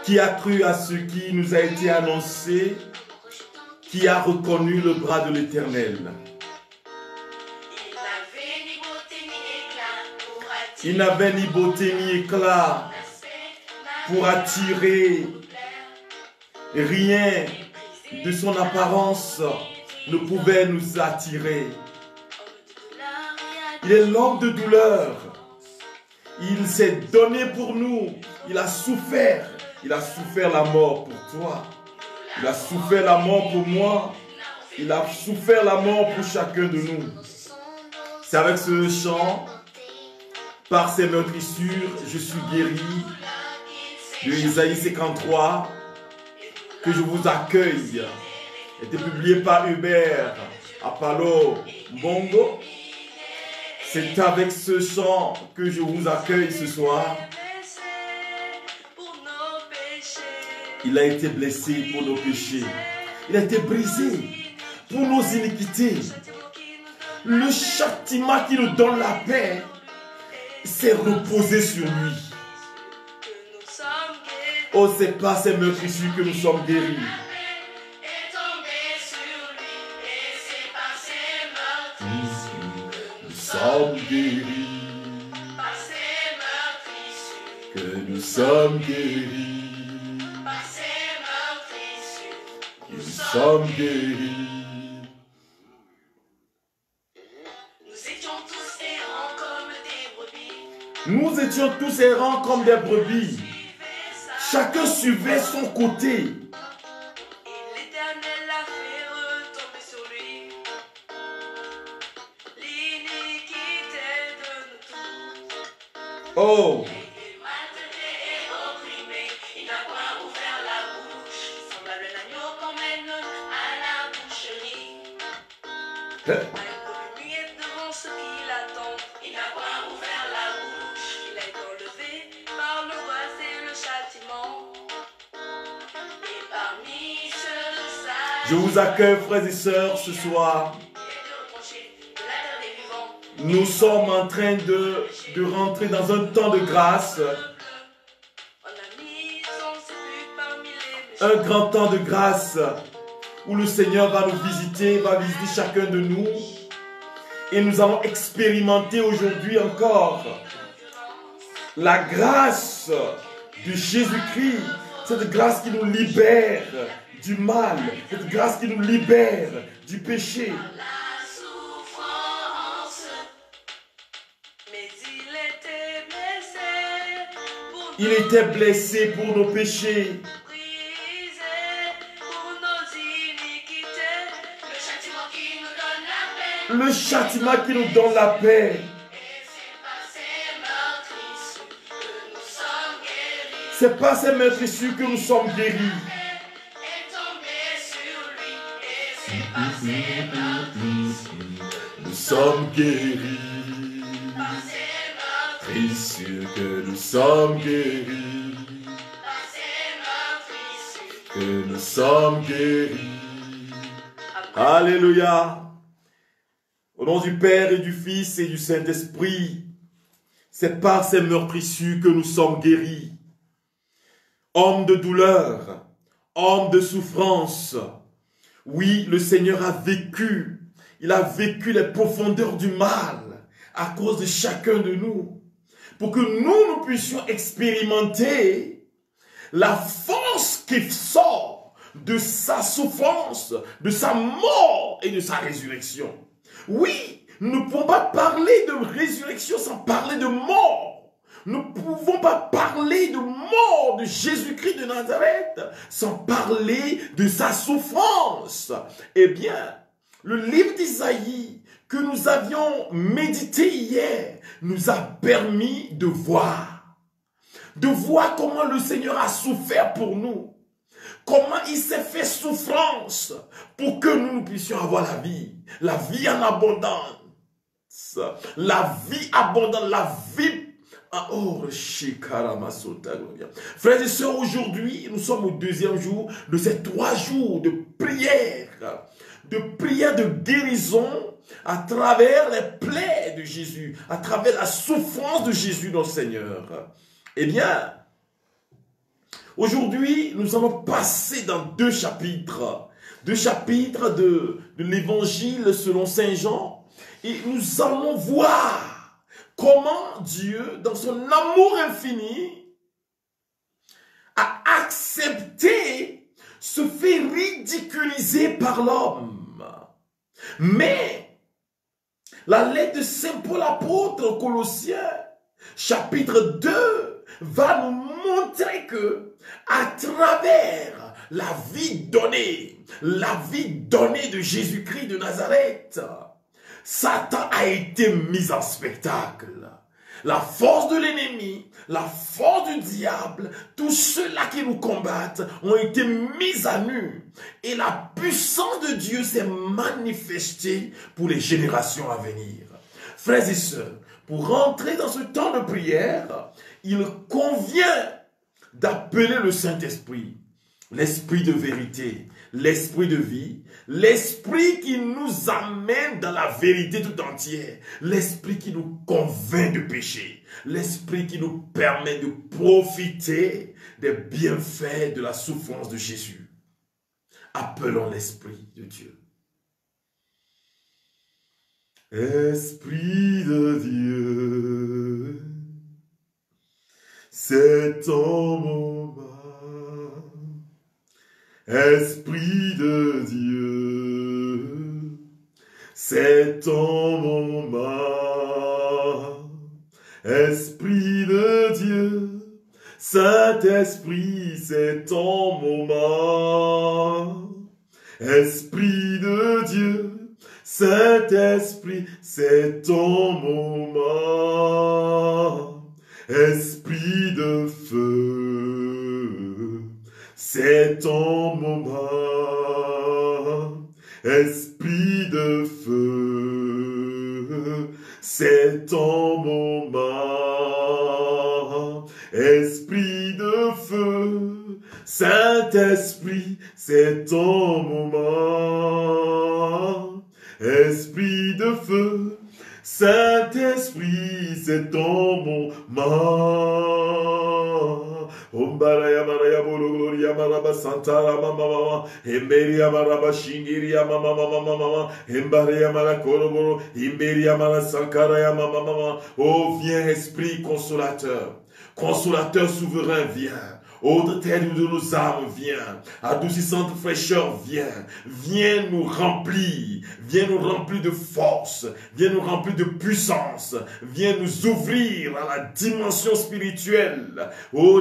Qui a cru à ce qui nous a été annoncé? Qui a reconnu le bras de l'Éternel? Il n'avait ni beauté ni éclat pour attirer. Rien de son apparence ne pouvait nous attirer. Il est l'homme de douleur. Il s'est donné pour nous. Il a souffert. Il a souffert la mort pour toi. Il a souffert la mort pour moi. Il a souffert la mort pour chacun de nous. C'est avec ce chant, par ses meurtrissures, je suis guéri, de Isaïe 53, que je vous accueille. Était publié par Hubert Apollo Bongo. C'est avec ce chant que je vous accueille ce soir. Il a été blessé pour nos péchés. Il a été brisé pour nos iniquités. Le châtiment qui nous donne la paix s'est reposé sur lui. Oh, c'est par ces meurtrissures que nous sommes guéris. Nous sommes guéris. Que nous sommes guéris. Nous sommes guéris. Nous étions tous errants comme des brebis. Chacun suivait son côté. L'Éternel a fait retomber sur lui l'iniquité de nous tous. Oh! Il n'a point ouvert la bouche, semblable à l'agneau qu'on mène à la boucherie. À une brebis muette devant ceux qui l'attendent. Il n'a point ouvert la bouche, il a été enlevé par le roi et le châtiment. Et parmi ceux de sa Je vous accueille, frères et sœurs, ce soir. Nous sommes en train de rentrer dans un temps de grâce. Un grand temps de grâce où le Seigneur va nous visiter, va visiter chacun de nous. Et nous allons expérimenter aujourd'hui encore la grâce de Jésus-Christ. Cette grâce qui nous libère du mal. Cette grâce qui nous libère du péché. Il était blessé pour nos péchés. Le châtiment qui nous donne la paix. C'est par ces meurtrissures que nous sommes guéris. Nous sommes guéris. Précieux que nous sommes guéris. Que nous sommes guéris. Alléluia. Au nom du Père et du Fils et du Saint-Esprit, c'est par ces meurtrissures que nous sommes guéris. Homme de douleur, homme de souffrance. Oui, le Seigneur a vécu. Il a vécu les profondeurs du mal à cause de chacun de nous. Pour que nous puissions expérimenter la force qui sort de sa souffrance, de sa mort et de sa résurrection. Oui, nous ne pouvons pas parler de résurrection sans parler de mort. Nous ne pouvons pas parler de mort de Jésus-Christ de Nazareth sans parler de sa souffrance. Eh bien, le livre d'Isaïe que nous avions médité hier nous a permis de voir comment le Seigneur a souffert pour nous. Comment il s'est fait souffrance pour que nous puissions avoir la vie en abondance, la vie abondante, la vie. Oh, frères et sœurs, aujourd'hui, nous sommes au deuxième jour de ces 3 jours de prière de guérison à travers les plaies de Jésus, à travers la souffrance de Jésus, notre Seigneur. Eh bien, Aujourd'hui, nous allons passer dans deux chapitres de l'évangile selon Saint Jean, et nous allons voir comment Dieu, dans son amour infini, a accepté se faire ridiculiser par l'homme. Mais la lettre de Saint Paul apôtre aux Colossiens, chapitre 2, va nous montrer que à travers la vie donnée de Jésus-Christ de Nazareth, Satan a été mis en spectacle. La force de l'ennemi, la force du diable, tous ceux-là qui nous combattent ont été mis à nu. Et la puissance de Dieu s'est manifestée pour les générations à venir. Frères et sœurs, pour rentrer dans ce temps de prière, il convient d'appeler le Saint-Esprit, l'Esprit de vérité, l'Esprit de vie, l'Esprit qui nous amène dans la vérité tout entière, l'Esprit qui nous convainc de péché, l'Esprit qui nous permet de profiter des bienfaits de la souffrance de Jésus. Appelons l'Esprit de Dieu. Esprit de Dieu, c'est ton moment. Esprit de Dieu, c'est ton moment. Esprit de Dieu, Saint-Esprit, c'est ton moment. Esprit de Dieu, Saint-Esprit, c'est ton moment. Esprit de feu, c'est ton moment. Esprit de feu, c'est ton moment. Esprit de feu, Saint-Esprit, c'est ton moment. Esprit de feu, Saint-Esprit, c'est ton moment. Ombaraya maraya bolo gloria maraba santara mama emberia maraba shingiria mama mama emberia marakoro bolo emberia marasankara mama mama. Oh, viens Esprit consolateur, consolateur souverain, viens. Ô terre de nos âmes, viens. Adoucissante fraîcheur, viens. Viens nous remplir. Viens nous remplir de force. Viens nous remplir de puissance. Viens nous ouvrir à la dimension spirituelle. Oh,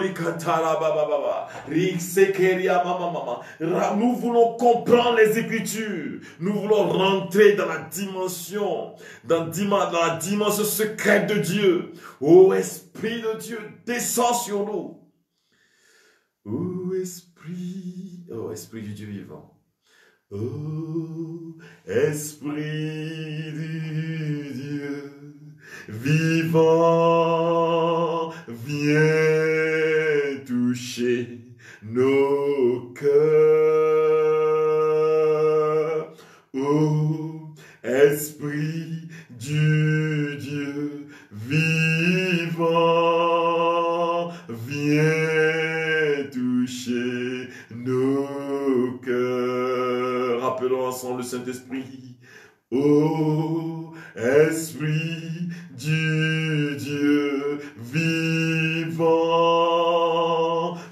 nous voulons comprendre les Écritures. Nous voulons rentrer dans la dimension, dans la dimension secrète de Dieu. Ô Esprit de Dieu, descends sur nous. Oh Esprit du Dieu vivant. Oh Esprit du Dieu vivant, viens toucher nos cœurs. Oh Esprit du Dieu vivant, viens toucher nos cœurs. Appelons ensemble le Saint-Esprit. Ô Esprit du Dieu vivant,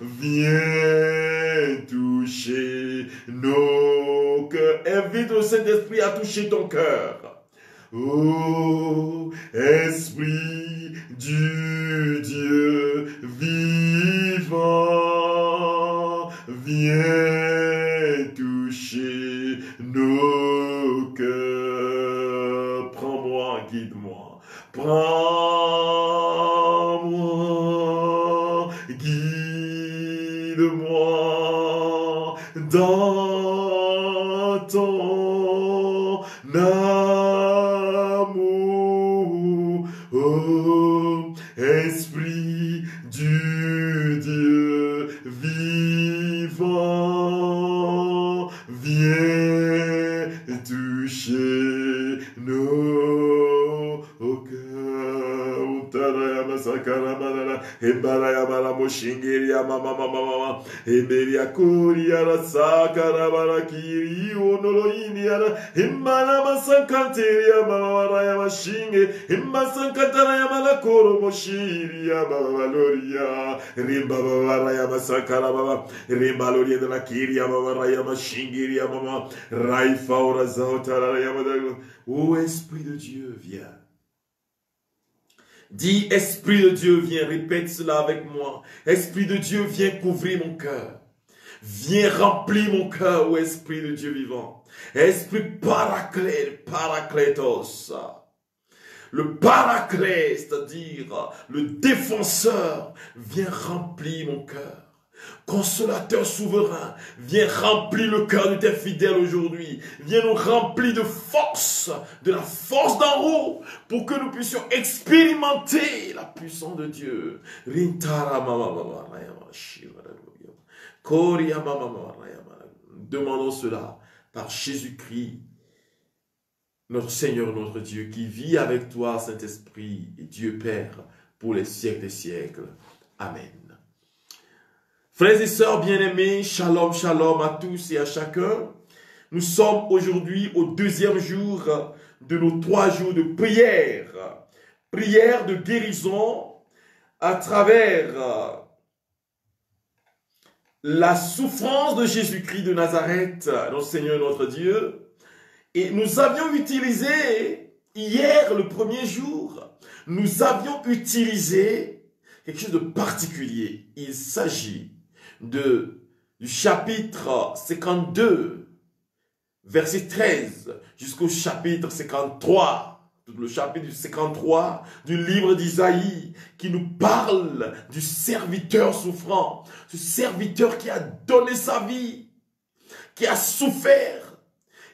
viens toucher nos cœurs. Invite le Saint-Esprit à toucher ton cœur. Ô Esprit du Dieu vivant, viens toucher nos cœurs. Prends-moi, guide-moi. Prends-moi, guide-moi dans ton amour. Oh, Esprit du Dieu vivant, viens toucher nos cœurs. Embaraya Malamo Shingeria Mama Mama, Emeria Koria Sakara Barakiri, Onoloiniana, Imana Sankanteria Mama Raya Shinge, Immasankatara Malakoro Moshiria Baba Loria, Rimba Raya Masakara Baba, Rimba Loria de la Kiria Baba Raya Mashingiria Mama, Raifa Orazauta Raya. Ô Esprit de Dieu, viens. Dis, Esprit de Dieu, viens, répète cela avec moi. Esprit de Dieu, viens couvrir mon cœur. Viens remplir mon cœur, ô Esprit de Dieu vivant. Esprit paraclète, paraclétos. Le paraclète, c'est-à-dire le défenseur, viens remplir mon cœur. Consolateur souverain, viens remplir le cœur de tes fidèles aujourd'hui. Viens nous remplir de force, de la force d'en haut, pour que nous puissions expérimenter la puissance de Dieu. Demandons cela par Jésus-Christ, notre Seigneur, notre Dieu, qui vit avec toi, Saint-Esprit, et Dieu Père, pour les siècles des siècles. Amen. Frères et sœurs bien-aimés, shalom, shalom à tous et à chacun. Nous sommes aujourd'hui au deuxième jour de nos 3 jours de prière. Prière de guérison à travers la souffrance de Jésus-Christ de Nazareth, notre Seigneur, notre Dieu. Et nous avions utilisé, hier, le premier jour, nous avions utilisé quelque chose de particulier. Il s'agit du chapitre 52, verset 13, jusqu'au chapitre 53, le chapitre 53 du livre d'Isaïe, qui nous parle du serviteur souffrant, ce serviteur qui a donné sa vie, qui a souffert,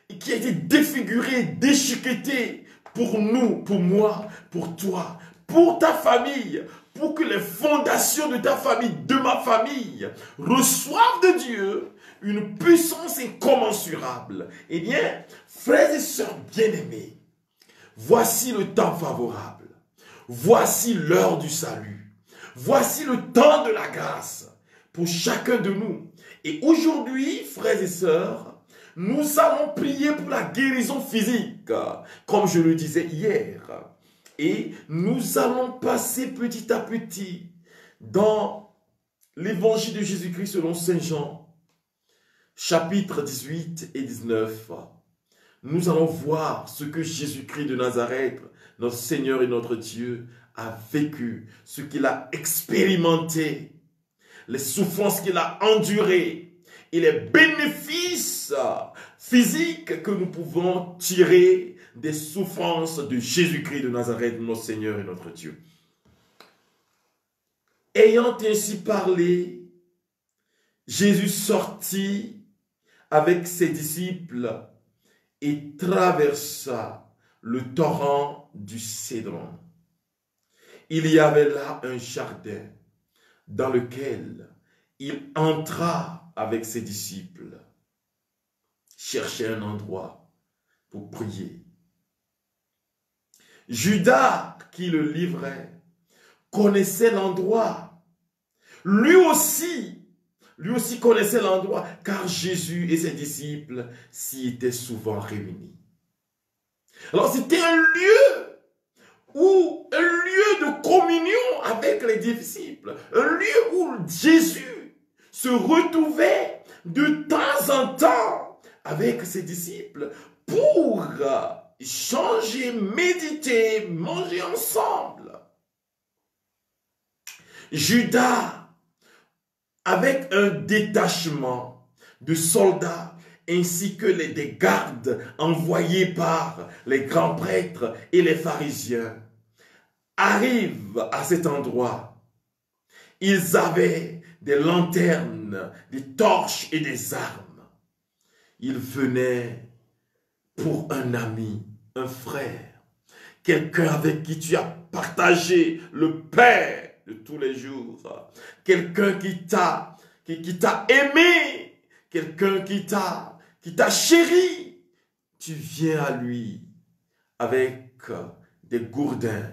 et qui a été défiguré, déchiqueté pour nous, pour moi, pour toi, pour ta famille, pour que les fondations de ta famille, de ma famille, reçoivent de Dieu une puissance incommensurable. Eh bien, frères et sœurs bien-aimés, voici le temps favorable. Voici l'heure du salut. Voici le temps de la grâce pour chacun de nous. Et aujourd'hui, frères et sœurs, nous allons prier pour la guérison physique, comme je le disais hier. Et nous allons passer petit à petit dans l'évangile de Jésus-Christ selon Saint Jean, chapitre 18 et 19. Nous allons voir ce que Jésus-Christ de Nazareth, notre Seigneur et notre Dieu, a vécu, ce qu'il a expérimenté, les souffrances qu'il a endurées et les bénéfices physiques que nous pouvons tirer des souffrances de Jésus-Christ de Nazareth, notre Seigneur et notre Dieu. Ayant ainsi parlé, Jésus sortit avec ses disciples et traversa le torrent du Cédron. Il y avait là un jardin dans lequel il entra avec ses disciples, cherchait un endroit pour prier. Judas, qui le livrait, connaissait l'endroit. Lui aussi connaissait l'endroit, car Jésus et ses disciples s'y étaient souvent réunis. Alors c'était un lieu de communion avec les disciples, un lieu où Jésus se retrouvait de temps en temps avec ses disciples pour changer, méditer, manger ensemble. Judas, avec un détachement de soldats ainsi que des gardes envoyés par les grands prêtres et les pharisiens, arrive à cet endroit. Ils avaient des lanternes, des torches et des armes. Ils venaient pour un ami, un frère, quelqu'un avec qui tu as partagé le pain de tous les jours, quelqu'un qui t'a aimé, quelqu'un qui t'a chéri. Tu viens à lui avec des gourdins,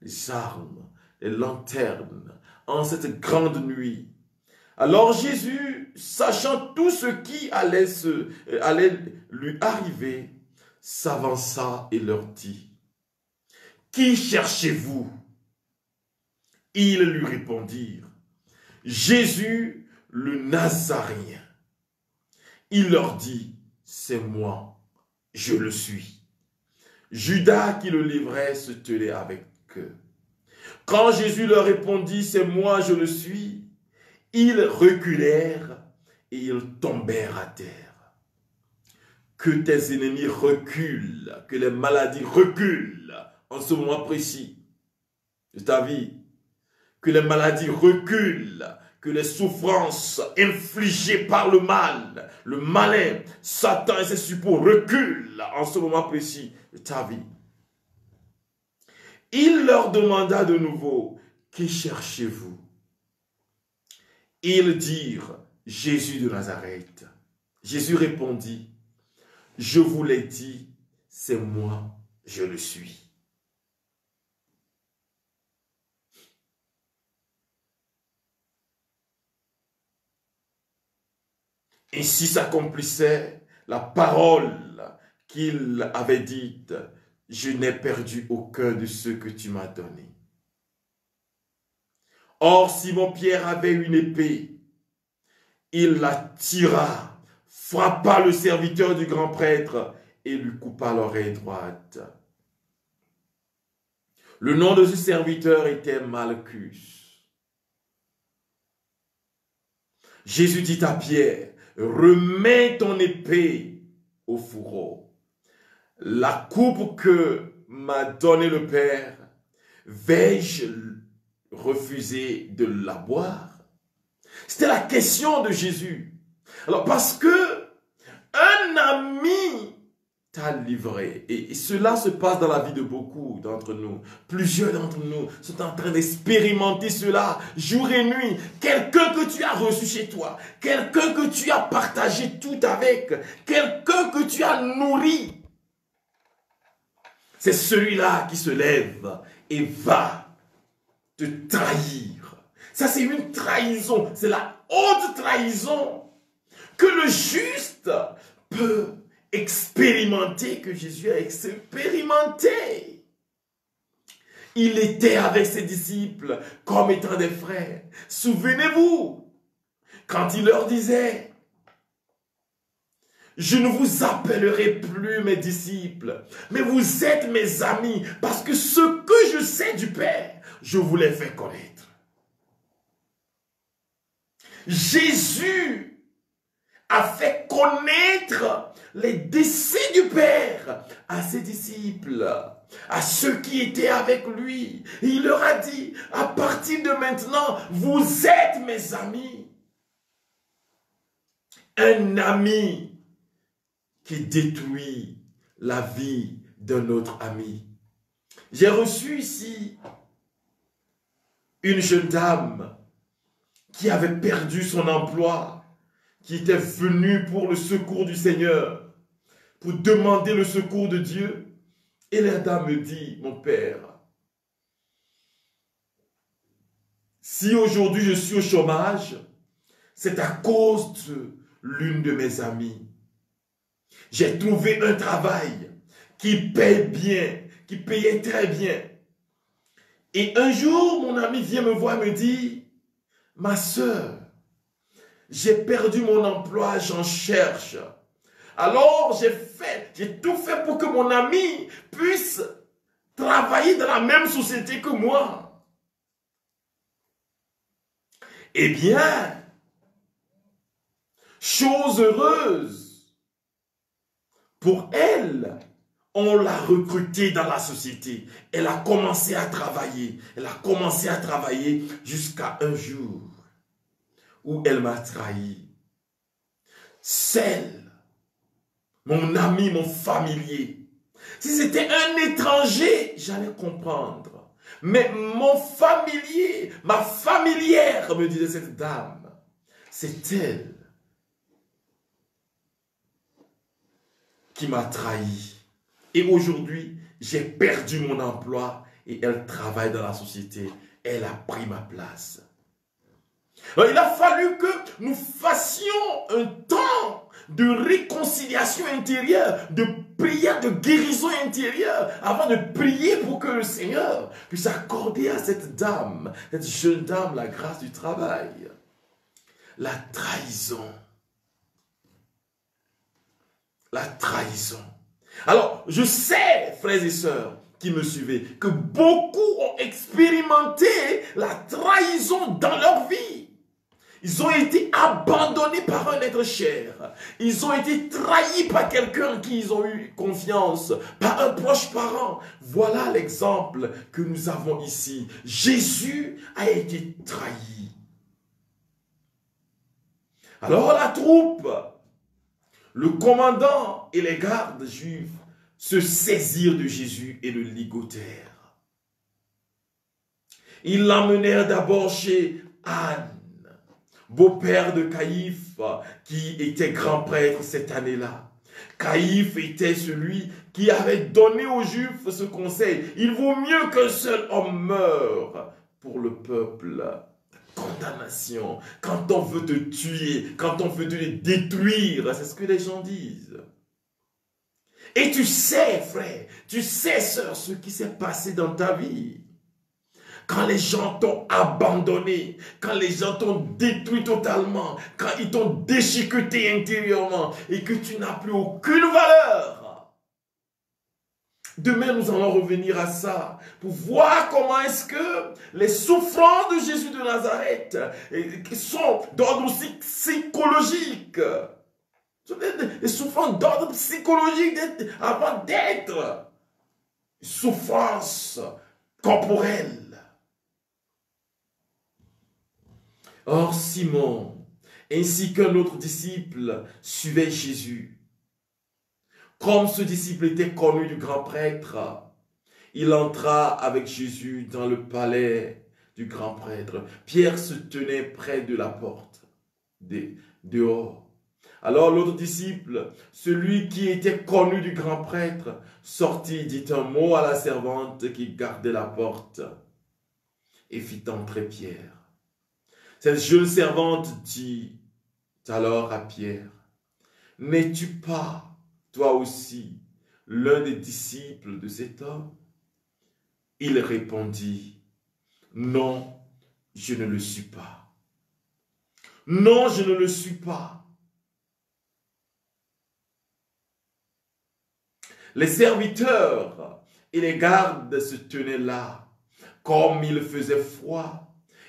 des armes, des lanternes, en cette grande nuit. Alors Jésus, sachant tout ce qui allait lui arriver, s'avança et leur dit, « Qui cherchez-vous » Ils lui répondirent, « Jésus, le Nazaréen. » Il leur dit, « C'est moi, je le suis. » Judas qui le livrait se tenait avec eux. Quand Jésus leur répondit, « C'est moi, je le suis », ils reculèrent et ils tombèrent à terre. Que tes ennemis reculent, que les maladies reculent en ce moment précis de ta vie. Que les maladies reculent, que les souffrances infligées par le mal, le malin, Satan et ses suppôts reculent en ce moment précis de ta vie. Il leur demanda de nouveau, « Qui cherchez-vous » Ils dirent, « Jésus de Nazareth. » Jésus répondit, « Je vous l'ai dit, c'est moi, je le suis. » Ainsi s'accomplissait la parole qu'il avait dite, « Je n'ai perdu aucun de ceux que tu m'as donnés. » Or, Simon-Pierre avait une épée. Il la tira, frappa le serviteur du grand prêtre et lui coupa l'oreille droite. Le nom de ce serviteur était Malchus. Jésus dit à Pierre, « Remets ton épée au fourreau. La coupe que m'a donnée le Père, vais-je refuser de la boire? » C'était la question de Jésus. Alors parce que un ami t'a livré, et cela se passe dans la vie de beaucoup d'entre nous. Plusieurs d'entre nous sont en train d'expérimenter cela jour et nuit. Quelqu'un que tu as reçu chez toi, quelqu'un que tu as partagé tout avec, quelqu'un que tu as nourri. C'est celui-là qui se lève et va te trahir. Ça, c'est une trahison. C'est la haute trahison que le juste peut expérimenter, que Jésus a expérimenté. Il était avec ses disciples comme étant des frères. Souvenez-vous, quand il leur disait, « Je ne vous appellerai plus mes disciples, mais vous êtes mes amis, parce que ce que je sais du Père, je vous l'ai fait connaître. » Jésus a fait connaître les desseins du Père à ses disciples, à ceux qui étaient avec lui. Et il leur a dit, à partir de maintenant, vous êtes mes amis. Un ami qui détruit la vie d'un autre ami. J'ai reçu ici une jeune dame qui avait perdu son emploi, qui était venue pour le secours du Seigneur, pour demander le secours de Dieu. Et la dame me dit, mon père, si aujourd'hui je suis au chômage, c'est à cause de l'une de mes amies. J'ai trouvé un travail qui paye bien, qui payait très bien. Et un jour, mon ami vient me voir et me dit, ma sœur, j'ai perdu mon emploi, j'en cherche. Alors, j'ai tout fait pour que mon ami puisse travailler dans la même société que moi. Eh bien, chose heureuse, pour elle, on l'a recrutée dans la société. Elle a commencé à travailler. Elle a commencé à travailler jusqu'à un jour où elle m'a trahi. Celle, mon ami, mon familier. Si c'était un étranger, j'allais comprendre. Mais mon familier, ma familière, me disait cette dame, c'est elle qui m'a trahi. Et aujourd'hui, j'ai perdu mon emploi et elle travaille dans la société. Elle a pris ma place. Alors, il a fallu que nous fassions un temps de réconciliation intérieure, de prière, de guérison intérieure, avant de prier pour que le Seigneur puisse accorder à cette dame, cette jeune dame, la grâce du travail. La trahison. La trahison. Alors, je sais, frères et sœurs, qui me suivez, que beaucoup ont expérimenté la trahison dans leur vie. Ils ont été abandonnés par un être cher. Ils ont été trahis par quelqu'un en qui ils ont eu confiance, par un proche parent. Voilà l'exemple que nous avons ici. Jésus a été trahi. Alors la troupe, le commandant et les gardes juifs se saisirent de Jésus et le ligotèrent. Ils l'emmenèrent d'abord chez Anne, beau-père de Caïphe, qui était grand prêtre cette année-là. Caïphe était celui qui avait donné aux Juifs ce conseil. Il vaut mieux qu'un seul homme meure pour le peuple. Condamnation, quand on veut te tuer, quand on veut te détruire, c'est ce que les gens disent. Et tu sais, frère, tu sais, sœur, ce qui s'est passé dans ta vie. Quand les gens t'ont abandonné, quand les gens t'ont détruit totalement, quand ils t'ont déchiqueté intérieurement et que tu n'as plus aucune valeur. Demain, nous allons revenir à ça pour voir comment est-ce que les souffrances de Jésus de Nazareth sont d'ordre aussi psychologique. Les souffrances d'ordre psychologique avant d'être souffrances corporelles. Or, Simon, ainsi qu'un autre disciple, suivait Jésus. Comme ce disciple était connu du grand prêtre, il entra avec Jésus dans le palais du grand prêtre. Pierre se tenait près de la porte, dehors. Alors l'autre disciple, celui qui était connu du grand prêtre, sortit, dit un mot à la servante qui gardait la porte et fit entrer Pierre. Cette jeune servante dit alors à Pierre, « N'es-tu pas, toi aussi, l'un des disciples de cet homme ?» Il répondit, « Non, je ne le suis pas. Non, je ne le suis pas. » Les serviteurs et les gardes se tenaient là. Comme il faisait froid,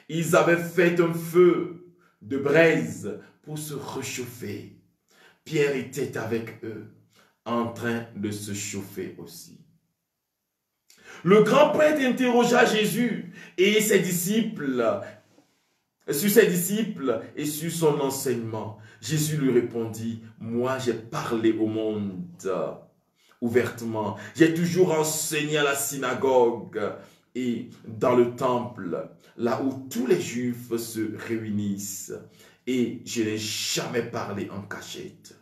ils avaient fait un feu de braise pour se réchauffer. Pierre était avec eux, en train de se chauffer aussi. Le grand prêtre interrogea Jésus et ses disciples, sur ses disciples et sur son enseignement. Jésus lui répondit, « Moi, j'ai parlé au monde ouvertement. J'ai toujours enseigné à la synagogue et dans le temple, là où tous les Juifs se réunissent. Et je n'ai jamais parlé en cachette.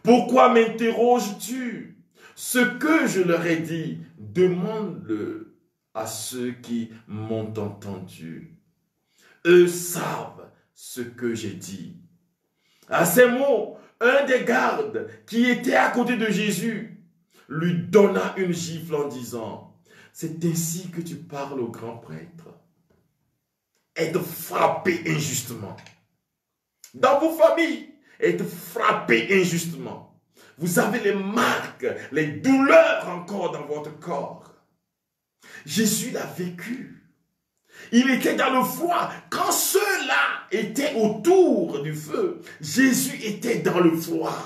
Pourquoi m'interroges-tu? Ce que je leur ai dit, demande-le à ceux qui m'ont entendu. Eux savent ce que j'ai dit. » À ces mots, un des gardes qui était à côté de Jésus lui donna une gifle en disant, « C'est ainsi que tu parles au grand prêtre. » Être frappé injustement. Dans vos familles, être frappé injustement. Vous avez les marques, les douleurs encore dans votre corps. Jésus l'a vécu. Il était dans le froid. Quand ceux-là étaient autour du feu, Jésus était dans le froid.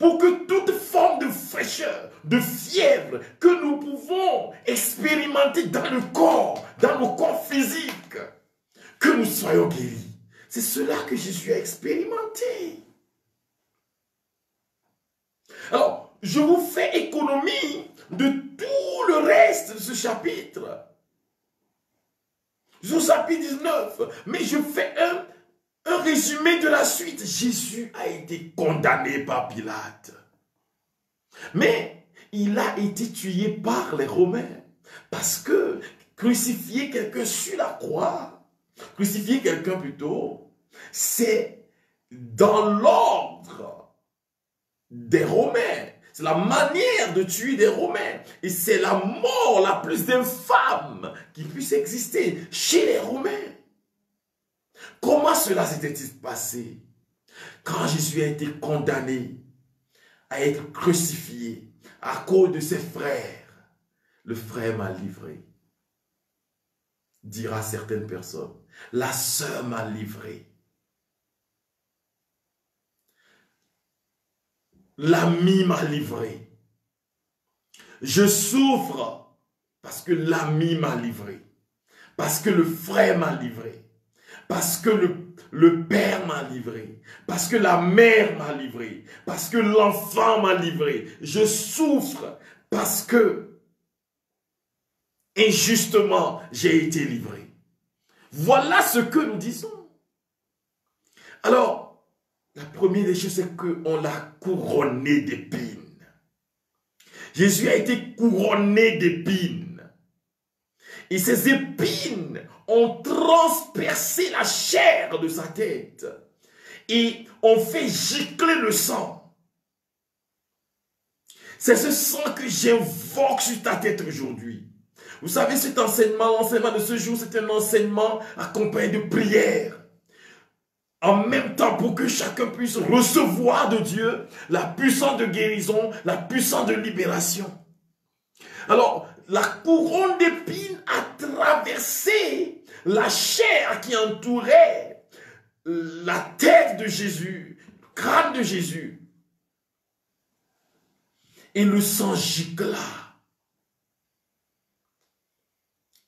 Pour que toute forme de fraîcheur, de fièvre que nous pouvons expérimenter dans le corps, dans nos corps physiques, que nous soyons guéris. C'est cela que Jésus a expérimenté. Alors, je vous fais économie de tout le reste de ce chapitre. Au chapitre 19. Mais je fais un résumé de la suite. Jésus a été condamné par Pilate. Mais il a été tué par les Romains. Parce que Crucifier quelqu'un sur la croix, crucifier quelqu'un plutôt, c'est dans l'ordre des Romains. C'est la manière de tuer des Romains. Et c'est la mort la plus infâme qui puisse exister chez les Romains. Comment cela s'était-il passé? Quand Jésus a été condamné à être crucifié à cause de ses frères, le frère m'a livré. Dira certaines personnes, la sœur m'a livré. L'ami m'a livré. Je souffre parce que l'ami m'a livré. Parce que le frère m'a livré. Parce que le père m'a livré. Parce que la mère m'a livré. Parce que l'enfant m'a livré. Je souffre parce que injustement j'ai été livré. Voilà ce que nous disons. Alors, la première des choses, c'est qu'on l'a couronné d'épines. Jésus a été couronné d'épines. Et ces épines ont transpercé la chair de sa tête. Et ont fait gicler le sang. C'est ce sang que j'invoque sur ta tête aujourd'hui. Vous savez, cet enseignement, l'enseignement de ce jour, c'est un enseignement accompagné de prières. En même temps, pour que chacun puisse recevoir de Dieu la puissance de guérison, la puissance de libération. Alors, la couronne d'épines a traversé la chair qui entourait la tête de Jésus, le crâne de Jésus. Et le sang gicla.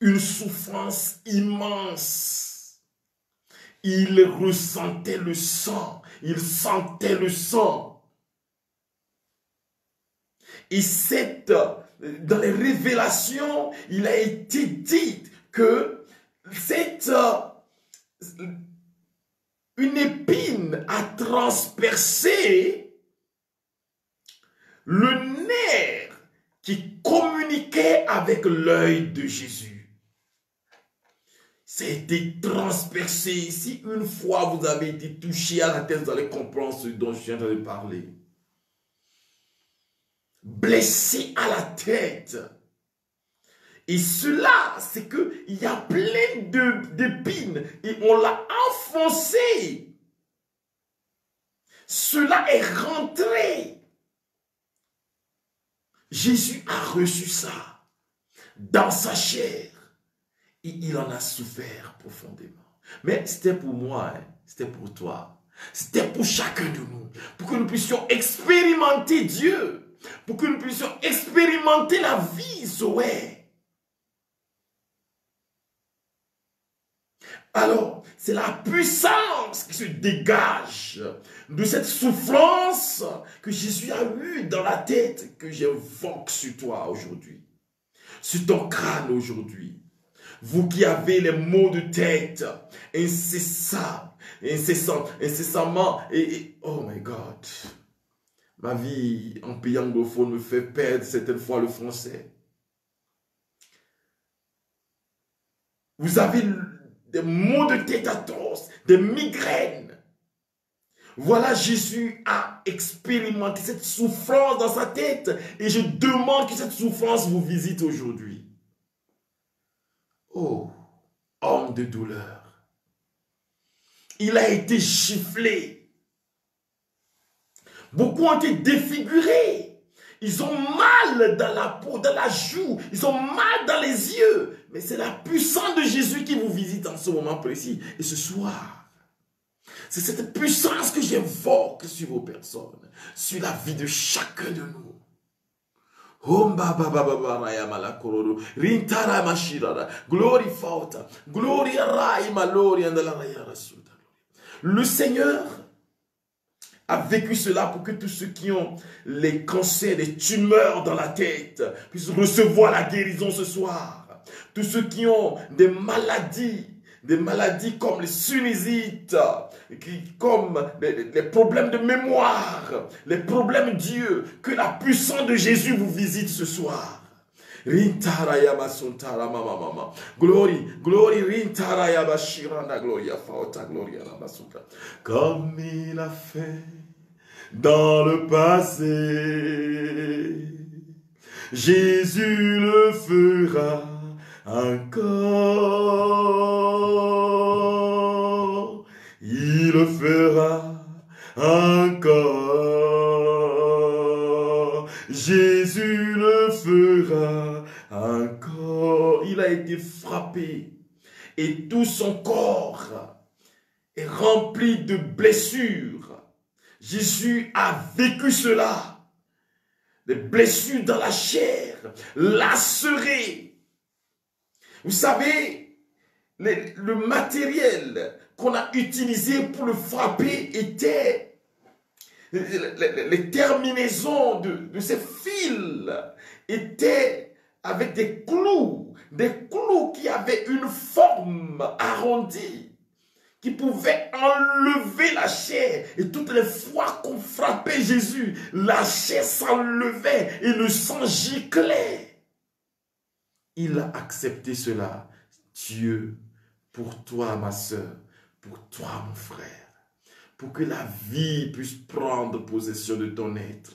Une souffrance immense. Il ressentait le sang. Il sentait le sang. Et dans les révélations, il a été dit que une épine a transpercé le nerf qui communiquait avec l'œil de Jésus. C'était transpercé. Si une fois vous avez été touché à la tête, vous allez comprendre ce dont je suis en train de parler. Blessé à la tête. Et cela, c'est qu'il y a plein d'épines et on l'a enfoncé. Cela est rentré. Jésus a reçu ça dans sa chair. Et il en a souffert profondément. Mais c'était pour moi, hein, c'était pour toi. C'était pour chacun de nous. Pour que nous puissions expérimenter Dieu. Pour que nous puissions expérimenter la vie Zoé. Alors, c'est la puissance qui se dégage de cette souffrance que Jésus a eue dans la tête que j'invoque sur toi aujourd'hui. Sur ton crâne aujourd'hui. Vous qui avez les maux de tête incessamment, oh my God, ma vie en pays anglophone me fait perdre certaines fois le français. Vous avez des maux de tête atroces, des migraines. Voilà, Jésus a expérimenté cette souffrance dans sa tête et je demande que cette souffrance vous visite aujourd'hui. Oh, homme de douleur. Il a été giflé. Beaucoup ont été défigurés. Ils ont mal dans la peau, dans la joue. Ils ont mal dans les yeux. Mais c'est la puissance de Jésus qui vous visite en ce moment précis. Et ce soir, c'est cette puissance que j'invoque sur vos personnes, sur la vie de chacun de nous. Le Seigneur a vécu cela pour que tous ceux qui ont les cancers, les tumeurs dans la tête puissent recevoir la guérison ce soir. Tous ceux qui ont des maladies comme les sinusites, comme les problèmes de mémoire, les problèmes d'yeux, que la puissance de Jésus vous visite ce soir. Rintarayama suntara mama mama. Glory, glory, rintarayama shiranda gloria faota gloria la basuta. Comme il a fait dans le passé, Jésus le fera encore. Il le fera encore. Jésus le fera encore. Il a été frappé et tout son corps est rempli de blessures. Jésus a vécu cela. Des blessures dans la chair, lacérées. Vous savez, le matériel qu'on a utilisé pour le frapper était les terminaisons de ces fils étaient avec des clous qui avaient une forme arrondie, qui pouvaient enlever la chair. Et toutes les fois qu'on frappait Jésus, la chair s'enlevait et le sang giclait. Il a accepté cela. Dieu, pour toi, ma soeur, pour toi, mon frère, pour que la vie puisse prendre possession de ton être.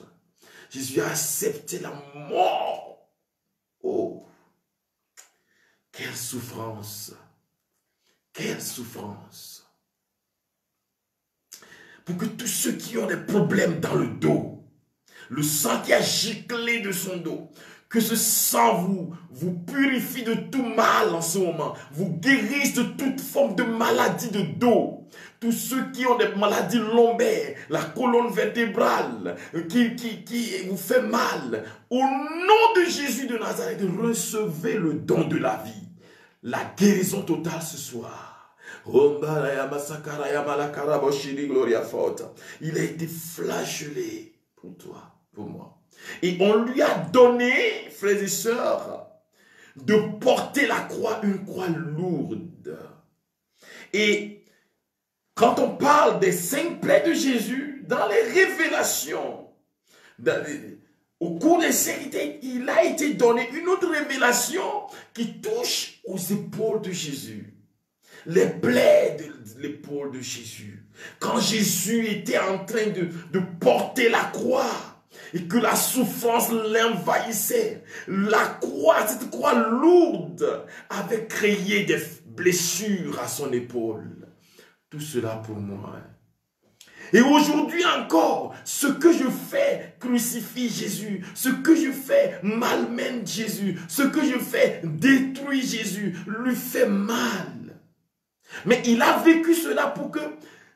Jésus a accepté la mort. Oh, quelle souffrance! Quelle souffrance! Pour que tous ceux qui ont des problèmes dans le dos, le sang qui a giclé de son dos, que ce sang vous purifie de tout mal en ce moment, vous guérisse de toute forme de maladie de dos. Tous ceux qui ont des maladies lombaires, la colonne vertébrale, qui vous fait mal, au nom de Jésus de Nazareth, recevez le don de la vie, la guérison totale ce soir. Il a été flagellé pour toi, pour moi. Et on lui a donné, frères et sœurs, de porter la croix, une croix lourde. Et quand on parle des 5 plaies de Jésus, dans les révélations, au cours des siècles, il a été donné une autre révélation qui touche aux épaules de Jésus. Les plaies de l'épaule de Jésus. Quand Jésus était en train de porter la croix et que la souffrance l'envahissait, la croix, cette croix lourde, avait créé des blessures à son épaule. Tout cela pour moi. Et aujourd'hui encore, ce que je fais crucifie Jésus. Ce que je fais malmène Jésus. Ce que je fais détruit Jésus, lui fait mal. Mais il a vécu cela pour que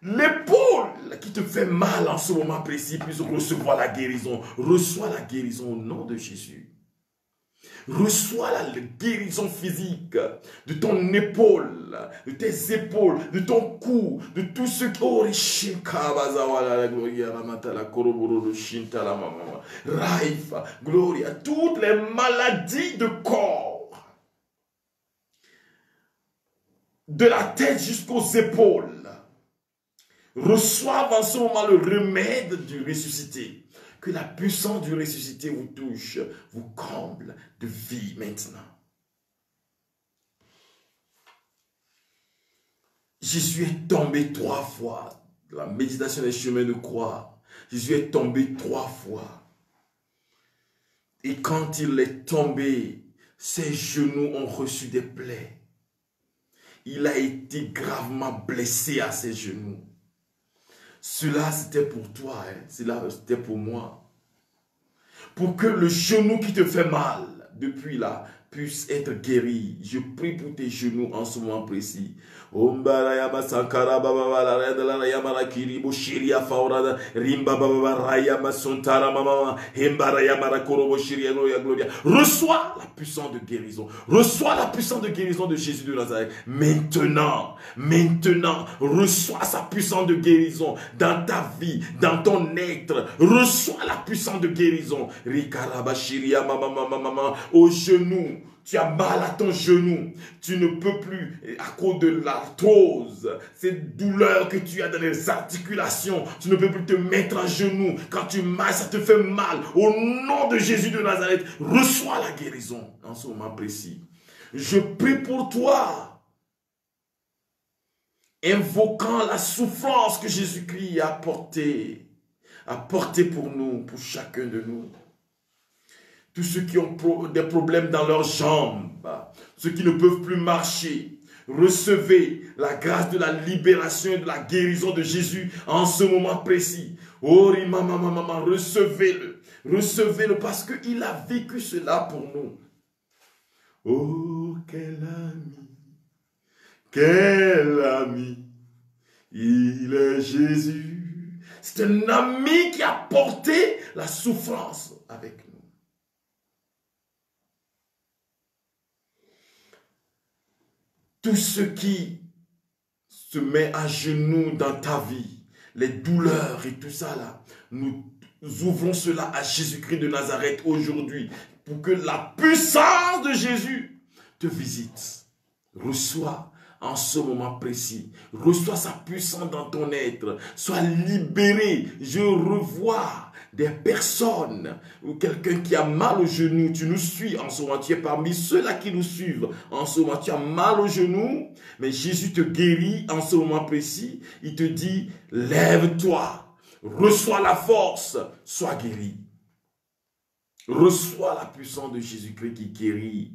l'épaule qui te fait mal en ce moment précis puisse recevoir la guérison. Reçois la guérison au nom de Jésus. Reçois la guérison physique de ton épaule, de tes épaules, de ton cou, de tout ce qui... Oh, gloria, toutes les maladies de corps. De la tête jusqu'aux épaules, reçoivent en ce moment le remède du ressuscité. Que la puissance du ressuscité vous touche, vous comble de vie maintenant. Jésus est tombé 3 fois. La méditation des chemins de croix. Jésus est tombé 3 fois. Et quand il est tombé, ses genoux ont reçu des plaies. Il a été gravement blessé à ses genoux. Cela, c'était pour toi. Hein? Cela, c'était pour moi. Pour que le genou qui te fait mal, depuis là, puisse être guéri. Je prie pour tes genoux en ce moment précis. Reçois la puissance de guérison. Reçois la puissance de guérison de Jésus de Nazareth. Maintenant, reçois sa puissance de guérison dans ta vie, dans ton être. Reçois la puissance de guérison. Aux genoux, tu as mal à ton genou, tu ne peux plus à cause de l'arthrose, cette douleur que tu as dans les articulations, tu ne peux plus te mettre à genoux, quand tu marches, ça te fait mal. Au nom de Jésus de Nazareth, reçois la guérison en ce moment précis. Je prie pour toi, invoquant la souffrance que Jésus-Christ a portée pour nous, pour chacun de nous. Tous ceux qui ont des problèmes dans leurs jambes, ceux qui ne peuvent plus marcher, recevez la grâce de la libération et de la guérison de Jésus en ce moment précis. Oh, recevez-le. Recevez-le parce qu'il a vécu cela pour nous. Oh, quel ami, il est Jésus. C'est un ami qui a porté la souffrance avec nous. Tout ce qui se met à genoux dans ta vie, les douleurs et tout ça là, nous ouvrons cela à Jésus-Christ de Nazareth aujourd'hui pour que la puissance de Jésus te visite. Reçois en ce moment précis, reçois sa puissance dans ton être, sois libéré. Je revois des personnes ou quelqu'un qui a mal au genou, tu nous suis en ce moment, tu es parmi ceux-là qui nous suivent en ce moment, tu as mal au genou, mais Jésus te guérit en ce moment précis, il te dit, lève-toi, reçois la force, sois guéri. Reçois la puissance de Jésus-Christ qui guérit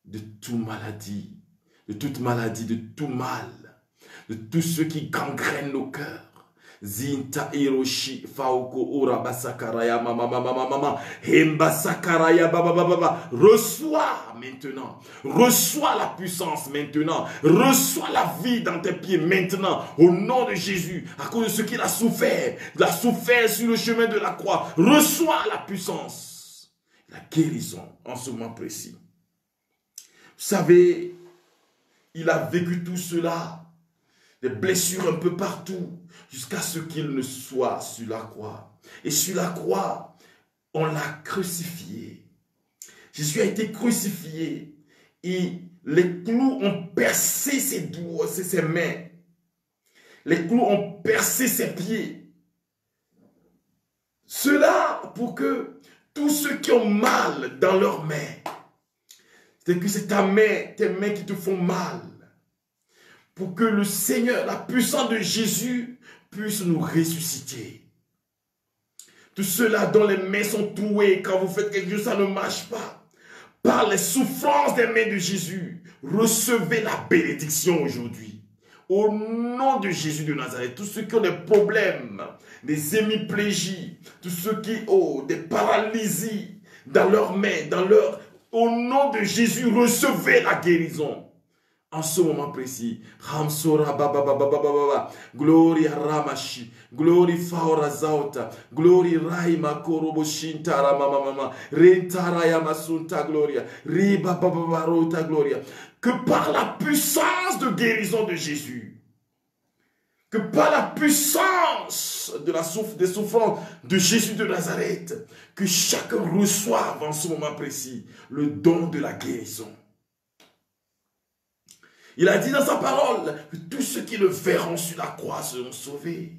de toute maladie, de tout mal, de tous ceux qui gangrènent nos cœurs. Zinta Hiroshi Fauko Ura Basakaraya Mama Hemba Sakaraya Baba. Reçois maintenant. Reçois la puissance maintenant. Reçois la vie dans tes pieds maintenant. Au nom de Jésus. À cause de ce qu'il a souffert. Il a souffert sur le chemin de la croix. Reçois la puissance. La guérison en ce moment précis. Vous savez, il a vécu tout cela. Des blessures un peu partout, jusqu'à ce qu'il ne soit sur la croix. Et sur la croix, on l'a crucifié. Jésus a été crucifié et les clous ont percé ses doigts, ses mains. Les clous ont percé ses pieds. Cela pour que tous ceux qui ont mal dans leurs mains, c'est que c'est ta main, tes mains qui te font mal. Pour que le Seigneur, la puissance de Jésus, puisse nous ressusciter. Tous ceux-là dont les mains sont trouées, quand vous faites quelque chose, ça ne marche pas. Par les souffrances des mains de Jésus, recevez la bénédiction aujourd'hui. Au nom de Jésus de Nazareth, tous ceux qui ont des problèmes, des hémiplégies, tous ceux qui ont des paralysies dans leurs mains, au nom de Jésus, recevez la guérison. En ce moment précis, Ramsora Baba Baba Baba, Glory Ramashi, Glory Faura Zauta, Glory Raima Koroboshinta Mama, Rentara Yamasunta Gloria, Riba Baba Rota Gloria. Que par la puissance de guérison de Jésus, que par la puissance des souffrances de Jésus de Nazareth, que chacun reçoive en ce moment précis le don de la guérison. Il a dit dans sa parole que tous ceux qui le verront sur la croix seront sauvés.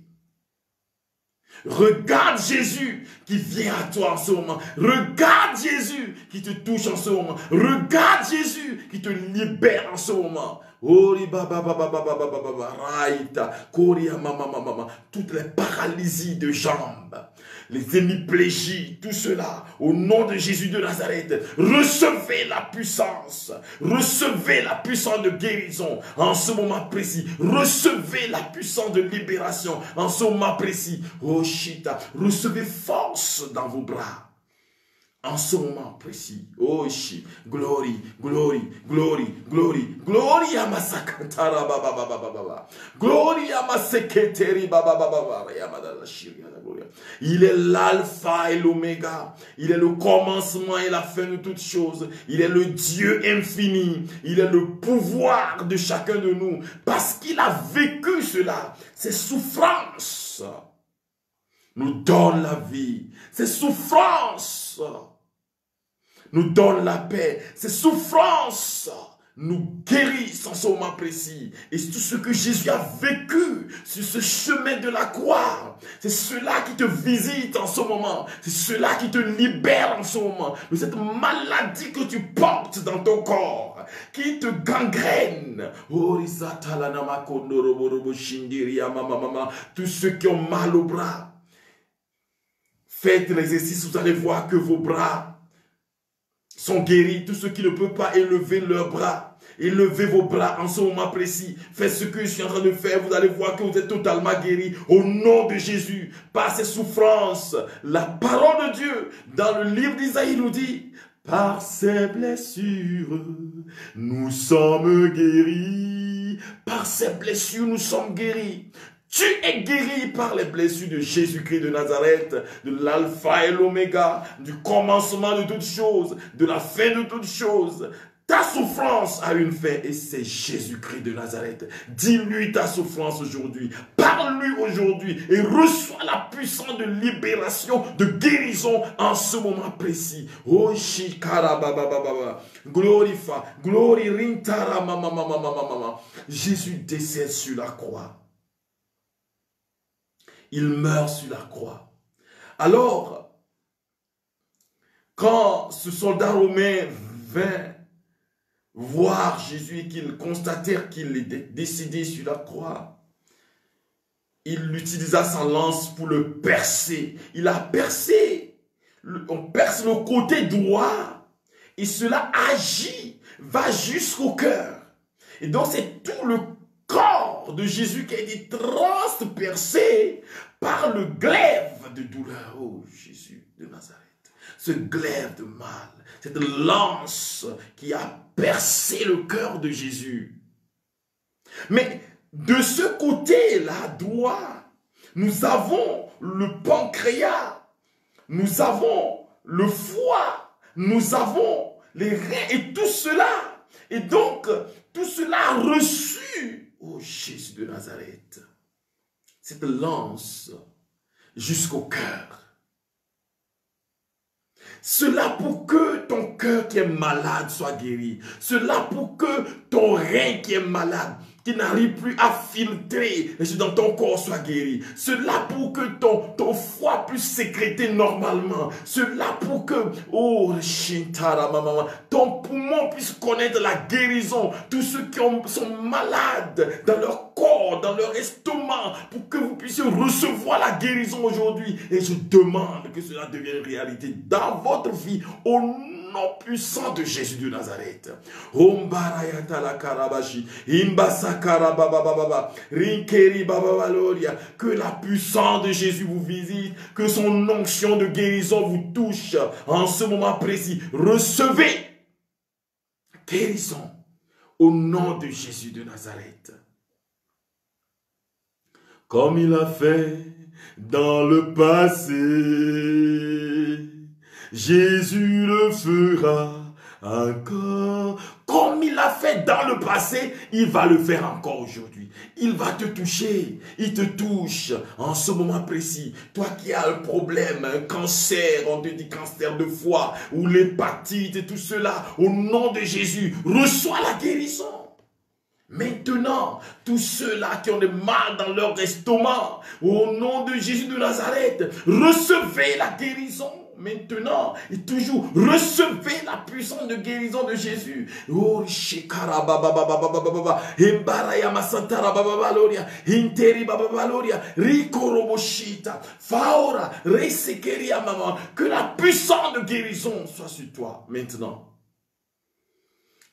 Regarde Jésus qui vient à toi en ce moment. Regarde Jésus qui te touche en ce moment. Regarde Jésus qui te libère en ce moment. Toutes les paralysies de jambes, les hémiplégies, tout cela, au nom de Jésus de Nazareth, recevez la puissance de guérison en ce moment précis, recevez la puissance de libération en ce moment précis, oh Shita, recevez force dans vos bras. En ce moment précis, oh shi, glory, glory, glory, glory, glory à ma sakantara baba baba baba, glory à ma seketeri baba baba baba, yamadala shiria la gloria. Il est l'alpha et l'oméga, il est le commencement et la fin de toutes choses, il est le Dieu infini, il est le pouvoir de chacun de nous, parce qu'il a vécu cela, ses souffrances nous donnent la vie, ses souffrances nous donne la paix. Ces souffrances nous guérissent en ce moment précis. Et tout ce que Jésus a vécu sur ce chemin de la croix, c'est cela qui te visite en ce moment. C'est cela qui te libère en ce moment. De cette maladie que tu portes dans ton corps, qui te gangrène. Tous ceux qui ont mal au bras, faites l'exercice, vous allez voir que vos bras sont guéris. Tous ceux qui ne peuvent pas élever leurs bras, élevez vos bras en ce moment précis. Faites ce que je suis en train de faire. Vous allez voir que vous êtes totalement guéris au nom de Jésus. Par ces souffrances, la parole de Dieu dans le livre d'Isaïe nous dit: par ses blessures, nous sommes guéris. Par ses blessures, nous sommes guéris. Tu es guéri par les blessures de Jésus-Christ de Nazareth, de l'alpha et l'oméga, du commencement de toutes choses, de la fin de toutes choses. Ta souffrance a une fin et c'est Jésus-Christ de Nazareth. Dis-lui ta souffrance aujourd'hui. Parle-lui aujourd'hui et reçois la puissance de libération, de guérison en ce moment précis. Oh, shikara baba baba. Glorify, glory rintara mama mama mama. Jésus décède sur la croix. Il meurt sur la croix. Alors, quand ce soldat romain vint voir Jésus et qu'ils constatèrent qu'il était décédé sur la croix, il utilisa sa lance pour le percer. Il a percé. On perce le côté droit et cela agit, va jusqu'au cœur. Et donc c'est tout le corps de Jésus qui a été transpercé par le glaive de douleur. Oh Jésus de Nazareth, ce glaive de mal, cette lance qui a percé le cœur de Jésus. Mais de ce côté-là droit, nous avons le pancréas, nous avons le foie, nous avons les reins et tout cela. Et donc, tout cela a reçu, oh Jésus de Nazareth, cette lance jusqu'au cœur. Cela pour que ton cœur qui est malade soit guéri. Cela pour que ton rein qui est malade, qui n'arrive plus à filtrer dans ton corps soit guéri. Cela pour que ton foie puisse sécréter normalement. Cela pour que, oh, ton poumon puisse connaître la guérison. Tous ceux qui sont malades dans leur corps, dans leur estomac, pour que vous puissiez recevoir la guérison aujourd'hui. Et je demande que cela devienne réalité dans votre vie, au nom puissant de Jésus de Nazareth. Que la puissance de Jésus vous visite, que son onction de guérison vous touche en ce moment précis. Recevez guérison au nom de Jésus de Nazareth. Comme il a fait dans le passé, Jésus le fera encore. Comme il l'a fait dans le passé, il va le faire encore aujourd'hui. Il va te toucher. Il te touche en ce moment précis. Toi qui as un problème, un cancer, on te dit cancer de foie, ou l'hépatite et tout cela, au nom de Jésus, reçois la guérison. Maintenant, tous ceux-là qui ont des mal dans leur estomac, au nom de Jésus de Nazareth, recevez la guérison. Maintenant et toujours, recevez la puissance de guérison de Jésus. Oh, shikara baba baba baba baba, embaraya masantara baba baloria, interi baba baloria, rikoroboshita, faora, resekeria maman. Que la puissance de guérison soit sur toi maintenant.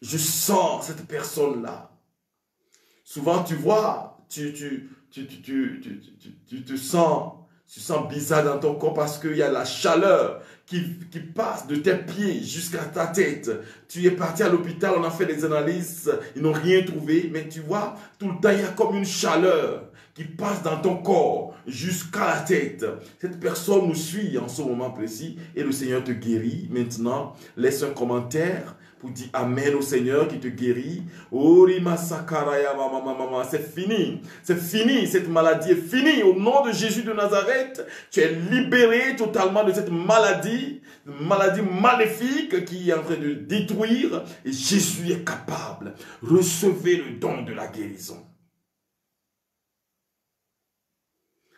Je sens cette personne-là. Souvent, tu vois, tu te sens. Tu sens bizarre dans ton corps parce qu'il y a la chaleur qui passe de tes pieds jusqu'à ta tête. Tu es parti à l'hôpital, on a fait des analyses, ils n'ont rien trouvé. Mais tu vois, tout le temps, il y a comme une chaleur qui passe dans ton corps jusqu'à la tête. Cette personne nous suit en ce moment précis et le Seigneur te guérit. Maintenant, laisse un commentaire pour dire Amen au Seigneur qui te guérit. Orima sakaraya mama mama, c'est fini. C'est fini, cette maladie est finie. Au nom de Jésus de Nazareth, tu es libéré totalement de cette maladie maléfique qui est en train de détruire. Et Jésus est capable. Recevez le don de la guérison.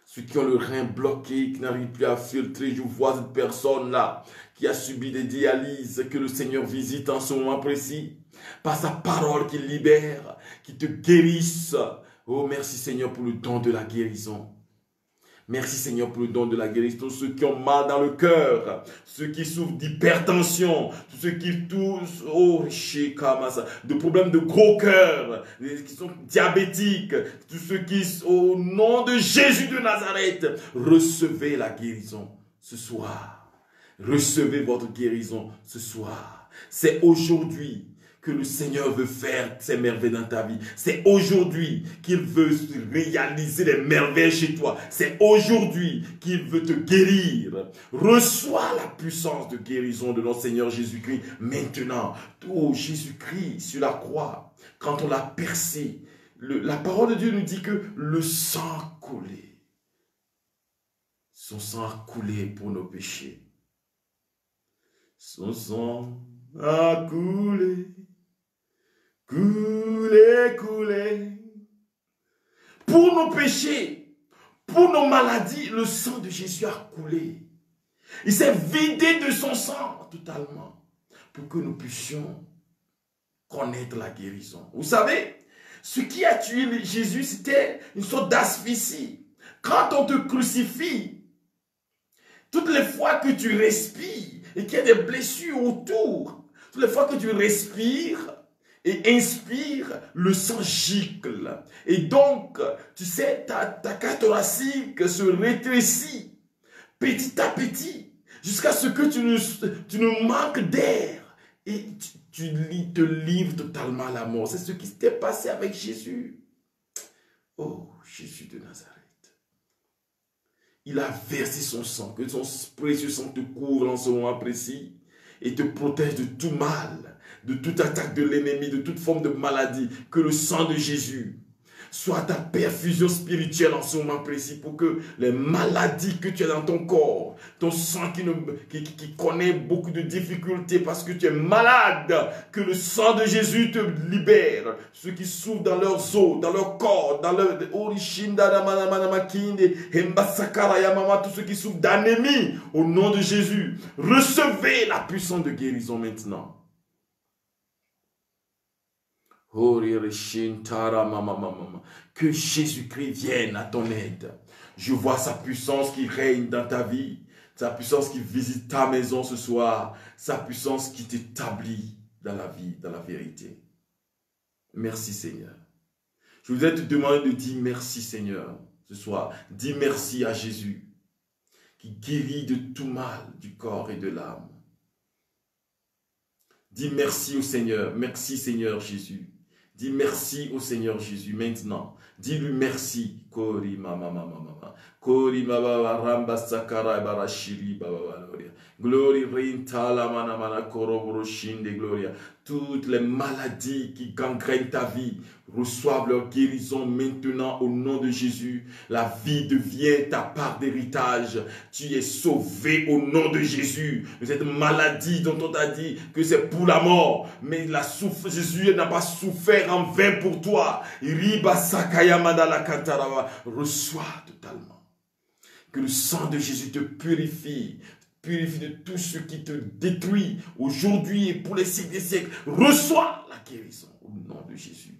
Ceux qui ont le rein bloqué, qui n'arrivent plus à filtrer, je vois cette personne-là qui a subi des dialyses, que le Seigneur visite en ce moment précis, par sa parole qui libère, qui te guérisse. Oh, merci Seigneur pour le don de la guérison. Merci Seigneur pour le don de la guérison. Tous ceux qui ont mal dans le cœur, ceux qui souffrent d'hypertension, tous ceux qui toussent, de problèmes de gros cœur, qui sont diabétiques, tous ceux qui, au nom de Jésus de Nazareth, recevez la guérison ce soir. Recevez votre guérison ce soir. C'est aujourd'hui que le Seigneur veut faire ses merveilles dans ta vie. C'est aujourd'hui qu'il veut réaliser les merveilles chez toi. C'est aujourd'hui qu'il veut te guérir. Reçois la puissance de guérison de notre Seigneur Jésus-Christ maintenant. Oh, Jésus-Christ sur la croix, quand on l'a percé, la parole de Dieu nous dit que le sang a coulé. Son sang a coulé pour nos péchés. Son sang a coulé. Coulé, coulé. Pour nos péchés, pour nos maladies, le sang de Jésus a coulé. Il s'est vidé de son sang totalement pour que nous puissions connaître la guérison. Vous savez, ce qui a tué Jésus, c'était une sorte d'asphyxie. Quand on te crucifie, toutes les fois que tu respires et qu'il y a des blessures autour, toutes les fois que tu respires, et inspire, le sang gicle. Et donc, tu sais, ta cage thoracique se rétrécit petit à petit jusqu'à ce que tu ne manques d'air et tu te livres totalement à la mort. C'est ce qui s'était passé avec Jésus. Oh, Jésus de Nazareth. Il a versé son sang, que son précieux sang te couvre en ce moment précis et te protège de tout mal, de toute attaque de l'ennemi, de toute forme de maladie. Que le sang de Jésus soit ta perfusion spirituelle en ce moment précis pour que les maladies que tu as dans ton corps, ton sang qui connaît beaucoup de difficultés parce que tu es malade, que le sang de Jésus te libère. Ceux qui souffrent dans leurs os, dans leur corps, dans leur tous ceux qui souffrent d'anémie, au nom de Jésus, recevez la puissance de guérison maintenant. Que Jésus-Christ vienne à ton aide. Je vois sa puissance qui règne dans ta vie, sa puissance qui visite ta maison ce soir, sa puissance qui t'établit dans la vie, dans la vérité. Merci Seigneur. Je voudrais te demander de dire merci Seigneur ce soir. Dis merci à Jésus qui guérit de tout mal du corps et de l'âme. Dis merci au Seigneur. Merci Seigneur Jésus. Dis merci au Seigneur Jésus maintenant. Dis-lui merci. Kori mama mama mama. Kori baba ramba sakara barashiri baba gloria. Glory rintala mana mana korobro shinde gloria. Toutes les maladies qui gangrènent ta vie reçoivent leur guérison maintenant au nom de Jésus. La vie devient ta part d'héritage. Tu es sauvé au nom de Jésus. Cette maladie dont on t'a dit que c'est pour la mort, mais Jésus n'a pas souffert en vain pour toi. Reçois totalement. Que le sang de Jésus te purifie. Purifie de tout ce qui te détruit aujourd'hui et pour les siècles des siècles. Reçois la guérison au nom de Jésus.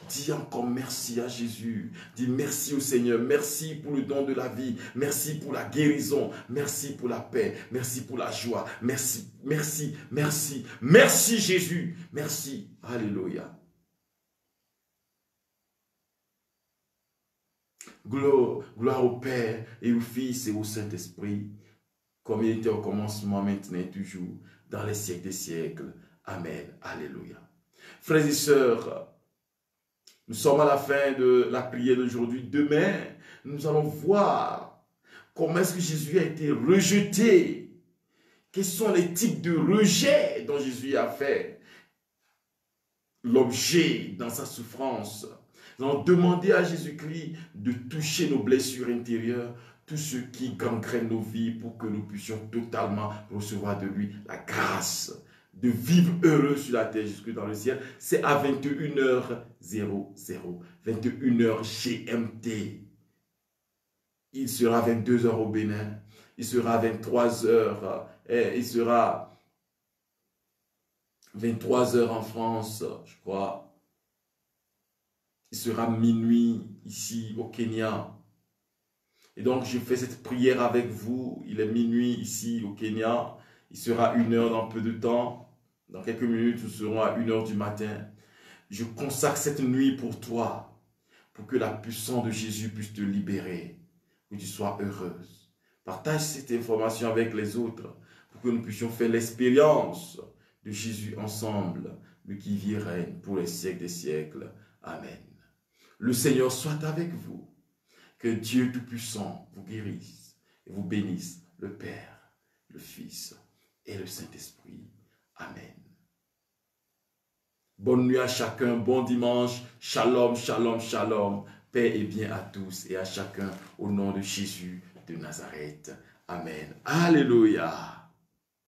Dis encore merci à Jésus. Dis merci au Seigneur. Merci pour le don de la vie. Merci pour la guérison. Merci pour la paix. Merci pour la joie. Merci, merci, merci. Merci Jésus. Merci. Alléluia. Gloire au Père et au Fils et au Saint-Esprit, comme il était au commencement, maintenant et toujours, dans les siècles des siècles. Amen. Alléluia. Frères et sœurs, nous sommes à la fin de la prière d'aujourd'hui. Demain, nous allons voir comment est-ce que Jésus a été rejeté. Quels sont les types de rejets dont Jésus a fait l'objet dans sa souffrance? Nous allons demander à Jésus-Christ de toucher nos blessures intérieures, tout ce qui gangrène nos vies pour que nous puissions totalement recevoir de lui la grâce de vivre heureux sur la terre jusque dans le ciel. C'est à 21h00, 21h GMT. Il sera 22h au Bénin, il sera 23h, il sera 23h en France, je crois. Il sera minuit ici au Kenya. Et donc, je fais cette prière avec vous. Il est minuit ici au Kenya. Il sera 1h dans peu de temps. Dans quelques minutes, nous serons à 1h du matin. Je consacre cette nuit pour toi, pour que la puissance de Jésus puisse te libérer, que tu sois heureuse. Partage cette information avec les autres, pour que nous puissions faire l'expérience de Jésus ensemble, lui qui vit et règne pour les siècles des siècles. Amen. Le Seigneur soit avec vous. Que Dieu Tout-Puissant vous guérisse et vous bénisse, le Père, le Fils et le Saint-Esprit. Amen. Bonne nuit à chacun, bon dimanche, shalom, shalom, shalom, paix et bien à tous et à chacun au nom de Jésus de Nazareth. Amen. Alléluia.